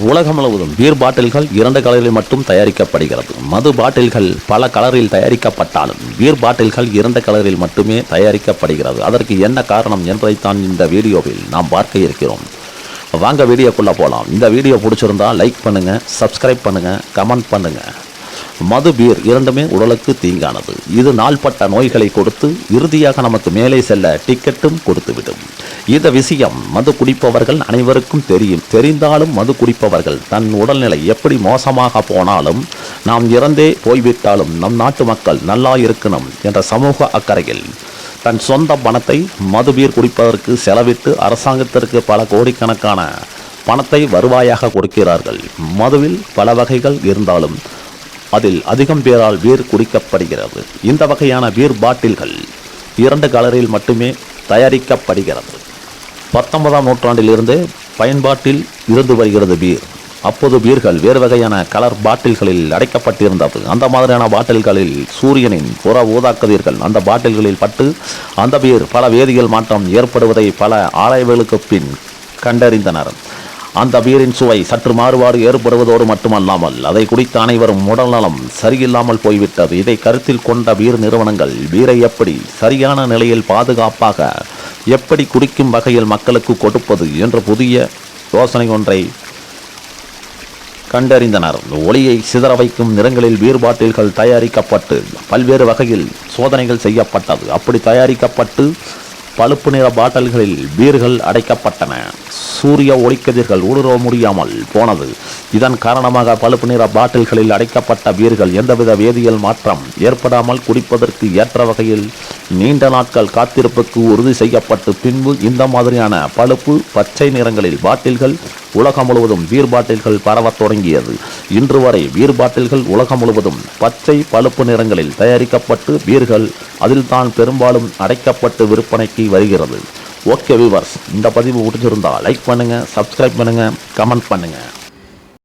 உலகம் முழுவதும் பீர் பாட்டில்கள் 2 கலரில் மட்டும் தயாரிக்கப்படுகிறது. மது பாட்டில்கள் பல கலரில் தயாரிக்கப்பட்டாலும் பீர் பாட்டில்கள் 2 கலரில் மட்டுமே தயாரிக்கப்படுகிறது. அதற்கு என்ன காரணம் என்பதைத்தான் இந்த வீடியோவில் நாம் பார்க்க இருக்கிறோம். வாங்க வீடியோக்குள்ளே போகலாம். இந்த வீடியோ பிடிச்சிருந்தா லைக் பண்ணுங்கள், சப்ஸ்கிரைப் பண்ணுங்கள், கமெண்ட் பண்ணுங்கள். மது பீர் இரண்டுமே உடலுக்கு தீங்கானது. இது நாள்பட்ட நோய்களை கொடுத்து இறுதியாக நமக்கு மேலே செல்ல டிக்கெட்டும் கொடுத்துவிடும். இந்த விஷயம் மது குடிப்பவர்கள் அனைவருக்கும் தெரிந்தாலும் மது குடிப்பவர்கள் தன் உடல்நிலை எப்படி மோசமாக போனாலும் நாம் இறந்தே போய்விட்டாலும் நம் நாட்டு மக்கள் நல்லா இருக்கணும் என்ற சமூக அக்கறையில் தன் சொந்த பணத்தை மது பீர் குடிப்பதற்கு செலவிட்டு அரசாங்கத்திற்கு பல கோடிக்கணக்கான பணத்தை வருவாயாக கொடுக்கிறார்கள். மதுவில் பல வகைகள் இருந்தாலும் அதில் அதிகம் பேரால் பீர் குடிக்கப்படுகிறது. இந்த வகையான பீர் பாட்டில்கள் 2 கலரில் மட்டுமே தயாரிக்கப்படுகிறது. 19ஆம் நூற்றாண்டிலிருந்து பயன்பாட்டில் இருந்து வருகிறது பீர். அப்போது பீர்கள் வேறு வகையான கலர் பாட்டில்களில் அடைக்கப்பட்டிருந்தது. அந்த மாதிரியான பாட்டில்களில் சூரியனின் புற ஊதாக்கதிர்கள் அந்த பாட்டில்களில் பட்டு அந்த பீர் பல வேதியியல் மாற்றம் ஏற்படுவதை பல ஆராய்வுகளுக்கு பின் கண்டறிந்தனர். அந்த பீரின் சுவை சற்று மாறுபாடு ஏற்படுவதோடு மட்டுமல்லாமல் அதை குடித்த அனைவரும் உடல்நலம் சரியில்லாமல் போய்விட்டது. இதை கருத்தில் கொண்ட பீர் நிறுவனங்கள் பீரை எப்படி சரியான நிலையில் பாதுகாப்பாக எப்படி குடிக்கும் வகையில் மக்களுக்கு கொடுப்பது என்ற புதிய யோசனை ஒன்றை கண்டறிந்தனர். ஒளியை சிதற வைக்கும் நிறங்களில் பீர் பாட்டில்கள் தயாரிக்கப்பட்டு பல்வேறு வகையில் சோதனைகள் செய்யப்பட்டது. அப்படி தயாரிக்கப்பட்டு பழுப்பு நிற பாட்டில்களில் பீர்கள் அடைக்கப்பட்டன. சூரிய ஒளிக்கதிர்கள் ஊடுருவ முடியாமல் போனது. இதன் காரணமாக பழுப்பு நிற பாட்டில்களில் அடைக்கப்பட்ட பீர்கள் எந்தவித வேதியியல் மாற்றம் ஏற்படாமல் குடிப்பதற்கு ஏற்ற வகையில் நீண்ட நாட்கள் காத்திருப்புக்கு உறுதி செய்யப்பட்டு பின்பு இந்த மாதிரியான பழுப்பு பச்சை நிறங்களில் பாட்டில்கள் உலகம் முழுவதும் பீர் பாட்டில்கள் பரவத் தொடங்கியது. இன்று வரை பீர் பாட்டில்கள் உலகம் முழுவதும் பச்சை பழுப்பு நிறங்களில் தயாரிக்கப்பட்டு பீர்கள் அதில் தான் பெரும்பாலும் அடைக்கப்பட்டு விற்பனைக்கு வருகிறது. ஓகே வியூவர்ஸ், இந்த பதிவு பிடிச்சிருந்தா லைக் பண்ணுங்கள், சப்ஸ்கிரைப் பண்ணுங்கள், கமெண்ட் பண்ணுங்கள்.